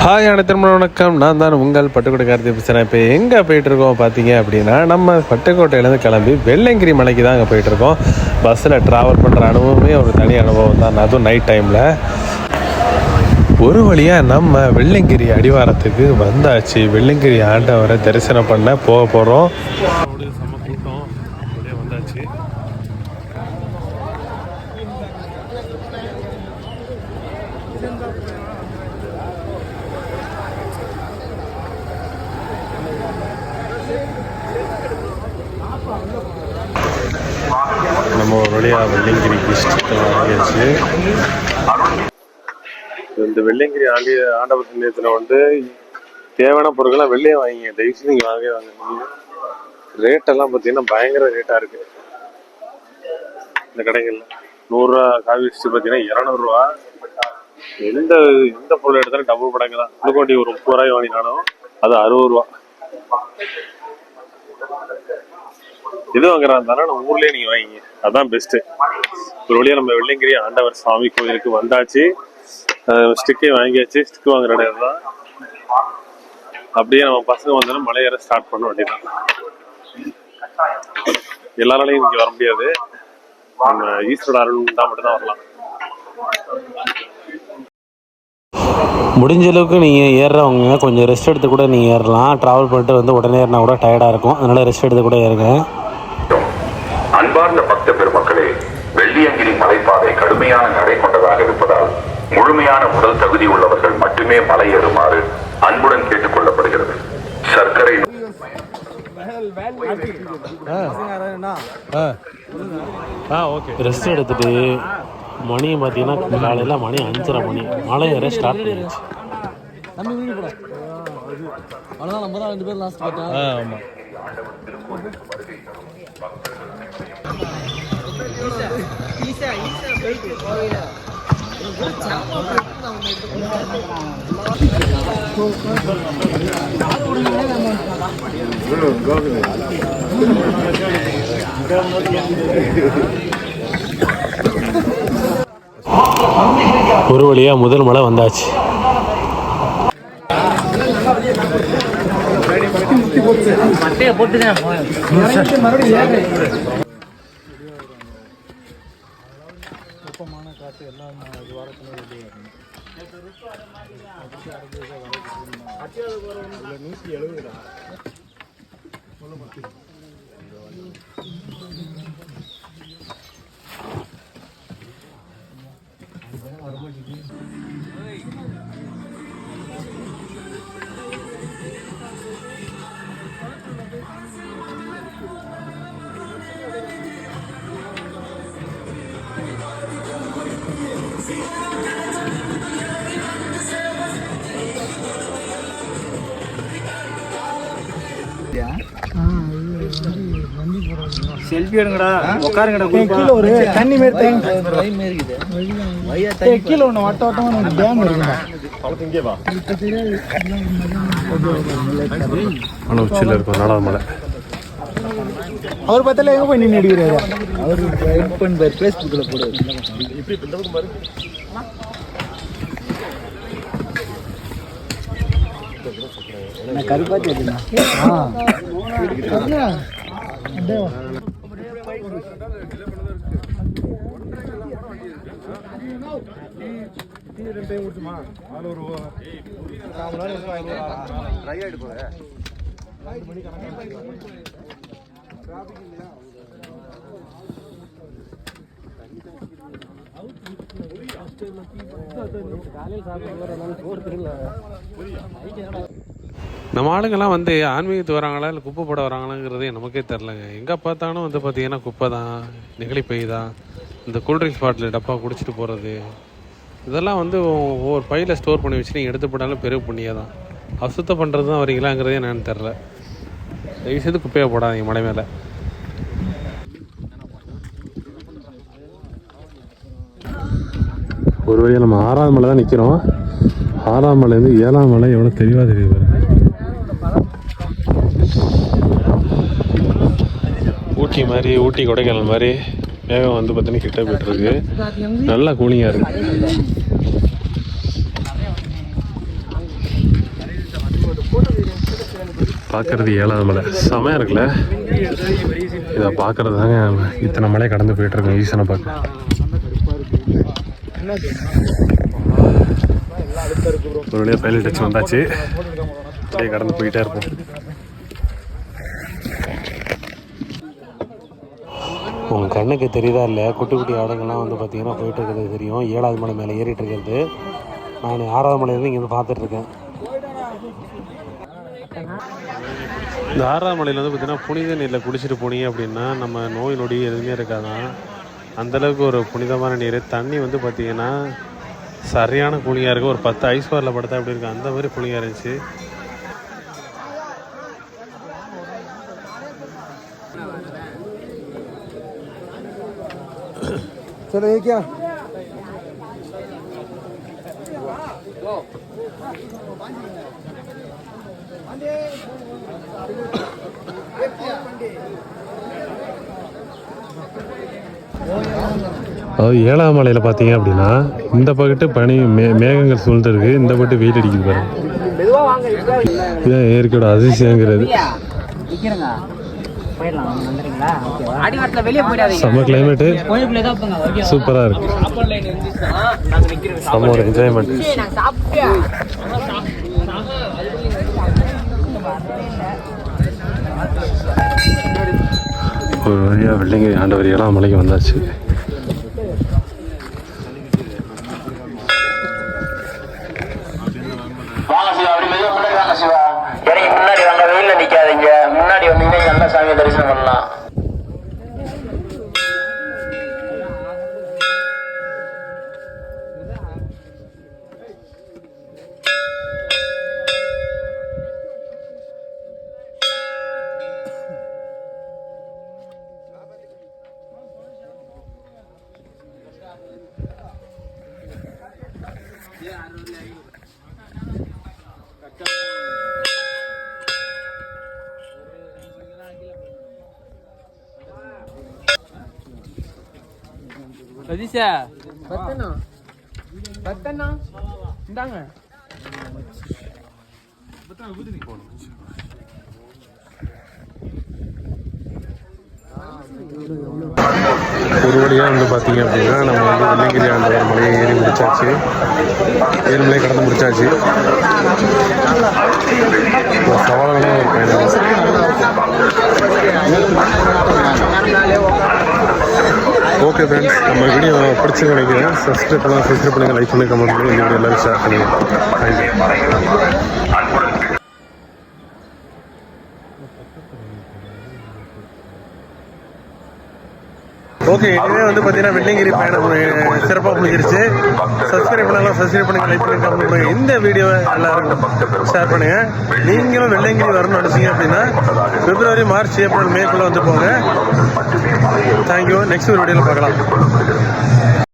Hi அனைத்திற்கும் வணக்கம். நான் தான் உங்கள் பட்டுக்கோட்டை கார்த்தி பேசுகிறேன். இப்போ எங்கே போயிட்டுருக்கோம் பார்த்தீங்க அப்படின்னா, நம்ம பட்டுக்கோட்டையிலேருந்து கிளம்பி வெள்ளங்கிரி மலைக்கு தான் அங்கே போயிட்டுருக்கோம். பஸ்ஸில் ட்ராவல் பண்ணுற அனுபவமே ஒரு தனி அனுபவம் தான், அதுவும் நைட் டைமில். ஒரு வழியாக நம்ம வெள்ளங்கிரி அடிவாரத்துக்கு வந்தாச்சு. வெள்ளங்கிரி ஆண்டவரை தரிசனம் பண்ண போக போகிறோம். செம்ம கூட்டம் வந்தாச்சு. நம்ம ஒரு வழியாக வெள்ளங்கிரி டிஸ்ட்ரிக்டில் வாங்கியாச்சு. இந்த வெள்ளங்கிரி ஆண்டவர் சமயத்தில் தேவையான பொருட்கள்லாம் வெளியே வாங்கிங்க. தயவுசெய்து நீங்கள் வாங்க. ரேட்டெல்லாம் பார்த்தீங்கன்னா பயங்கர ரேட்டாக இருக்குது இந்த கடைகளில். 100 ரூபா காவி வச்சு பார்த்தீங்கன்னா 200 ரூபா. எந்த பொருள் எடுத்தாலும் டபுள் படங்கு தான். குளுக்கோண்டி ஒரு 30 ரூபாய் வாங்கினாலும் அது 60 ரூபா. இது வாங்குறாங்க நம்ம ஊர்லயே நீங்க வாங்கிங்க, அதான் பெஸ்ட். ஒரு வழியா நம்ம வெள்ளங்கிரி ஆண்டவர் சாமி கோயிலுக்கு வந்தாச்சு. ஸ்டிக்கே வாங்கியாச்சு. ஸ்டிக் வாங்குற இடம் தான். அப்படியே நம்ம பசங்க வந்தாலும் மலையேற ஸ்டார்ட் பண்ண வேண்டியதான். எல்லாராலையும் இங்க வர முடியாது. நம்ம ஈஸ்வரோட அருள் தான் மட்டும்தான் வரலாம். முடிஞ்ச அளவுக்கு நீங்கள் ஏறுறவங்க கொஞ்சம் ரெஸ்ட் எடுத்து கூட நீங்கள் ஏறலாம். ட்ராவல் பண்ணிட்டு உடனே ஏறினா கூட டயர்டாக இருக்கும். அதனால் ரெஸ்ட் எடுத்து கூட ஏறுங்க. அன்பார்ந்த பக்த பெருமக்களே, வெள்ளியங்கிரி மலைப்பாதை கடுமையான நடை கொண்டதாக இருப்பதால் முழுமையான உடல் தகுதி உள்ளவர்கள் மட்டுமே மலை ஏறுமாறு அன்புடன் கேட்டுக் கொள்ளப்படுகிறது. சர்க்கரை ரெஸ்ட் எடுத்துட்டு மணியை பார்த்தீங்கன்னா காலையில் மணி 5:30 மணி மலை ஏற ஸ்டார்ட் பண்ணிடுச்சு. ஒரு வழியாக முதல் மலை வந்தாச்சு. செல்ஃபி எடுங்கடா, உட்காருங்கடா. கீழே ஒரு தண்ணி மாதிரி கீழே ஒன்று வட்ட வட்டமான ஒரு டேம் இருக்குடா. உச்சியில் இருக்கும் 4வது மலை. அவர் பார்த்தால எங்க போய் நின்று அடிக்கிறாரு. அவர் ஃபேஸ்புக்கில் போடுவார். நான் கருப்பாத்தி அப்படின்னா நம்ம ஆளுங்கெல்லாம் ஆன்மீகத்து வராங்களா இல்லை குப்பை போட வராங்களாங்கிறது நமக்கே தெரிலங்க. எங்கே பார்த்தாலும் பார்த்தீங்கன்னா குப்பை தான், நெகிழிப்பை தான், இந்த கூல்ட்ரிங்க்ஸ் பாட்டில் டப்பா குடிச்சிட்டு போகிறது, இதெல்லாம் ஒவ்வொரு பையில் ஸ்டோர் பண்ணி வச்சு நீங்கள் எடுத்து போட்டாலும் பெரிய புண்ணியம் தான். அசுத்தம் பண்ணுறது தான் வரீங்களாங்கிறதே என்னன்னு தெரில. தயவுசெய்து குப்பையை போடாதீங்க மலை மேலே. ஒரு வழியாக நம்ம 6வது மலை தான் நிற்கிறோம். 6ஆம் மலைலேருந்து 7ஆம் மலை எவ்வளோ தெளிவாக தெரியுது. ஊட்டி மாதிரி, ஊட்டி கொடைக்கானல் மாதிரி மேகம் பார்த்தீங்கன்னா கிட்ட போயிட்டுருக்கு. நல்லா கூலிங்காக இருக்குது. பார்க்கறது 7வது மலை செமையாக இருக்குல்ல. இதை பார்க்கறது தாங்க இத்தனை மலை கடந்து போயிட்டுருக்கோம் ஈசனை பார்க்க. ஒரு வழியாக பைலட் டச் வந்தாச்சு. அப்படியே கடந்து போயிட்டே இருப்போம். உங்கள் கண்ணுக்கு தெரியுதா இல்லை, குட்டி குட்டி ஆடுங்கள்லாம் வந்து பார்த்திங்கன்னா போயிட்டு இருக்கிறது தெரியும். 7வது மலை மேலே ஏறிட்டு இருக்கிறது. நான் 6வது மலையிலேருந்து இங்கே வந்து பார்த்துட்ருக்கேன். இந்த 6வது மலையில் வந்து பார்த்திங்கன்னா புனித நீரில் குளிச்சுட்டு போனீங்க அப்படின்னா நம்ம நோய் நொடி எதுவுமே இருக்காதான். அந்தளவுக்கு ஒரு புனிதமான நீர். தண்ணி வந்து பார்த்திங்கன்னா சரியான கூலிங்காக இருக்குது. ஒரு 10 ஐஸ் பாரில் படுத்தா அப்படி இருக்குது, அந்த மாதிரி கூலிங்காக இருந்துச்சு. चलो ये क्या அதாவது 7வது மலையில் பார்த்தீங்க அப்படின்னா இந்த பக்கத்து பனி மேகங்கள் சூழ்ந்து இருக்குது, இந்த பக்கத்து வெயில் அடிக்குது பாருங்க. இதுதான் இயற்கையோட அதிசயங்கிறது. செம்ம கிளைமேட்டு, சூப்பராக இருக்கு. செம்ம ஒரு என்ஜாய்மெண்ட். ஒரு வழியாக வெள்ளைங்கிரி ஆண்டவர் 7வது மலைக்கு வந்தாச்சு. முன்னாடி வாங்க, வெயில்ல நிக்காதீங்க. முன்னாடி வந்தீங்கன்னா நல்ல சாமியை தரிசனம் பண்ணலாம். ஒரு வழியாக வந்து பார்த்தீங்க அப்படின்னா நம்ம வந்து வெள்ளைங்கிரி ஆண்டவர் மலையை ஏறி முடிச்சாச்சு. 7 மலையை கடந்து முடிச்சாச்சு. ஒரு சவாலான ஒரு பயணம். ஓகே ஃப்ரெண்ட்ஸ், நம்ம வீடியோ பிடிச்சி நினைக்கிறேன். சப்ஸ்கிரைப் பண்ணுங்கள், லைக் பண்ணி கமெண்ட் பண்ணி இந்த வீடியோ எல்லாரும் ஷேர் பண்ணுங்கள். தேங்க்யூ. ஓகே, இதுவே வந்து பார்த்தீங்கன்னா வெள்ளைங்கிரி பயணம் சிறப்பாக முடிஞ்சிருச்சு. சப்ஸ்கிரைப் பண்ணலாம், சப்ஸ்கிரைப் பண்ணுங்கள், லைக் பண்ணி கமெண்ட் பண்ணுங்கள். இந்த வீடியோவை எல்லாருக்கும் ஷேர் பண்ணுங்கள். நீங்களும் வெள்ளைங்கிரி வரணும்னு நினச்சிங்க அப்படின்னா February, March, April, May வந்து போங்க. தேங்க்யூ. நெக்ஸ்ட் ஒரு வீடியோவில் பார்க்கலாம்.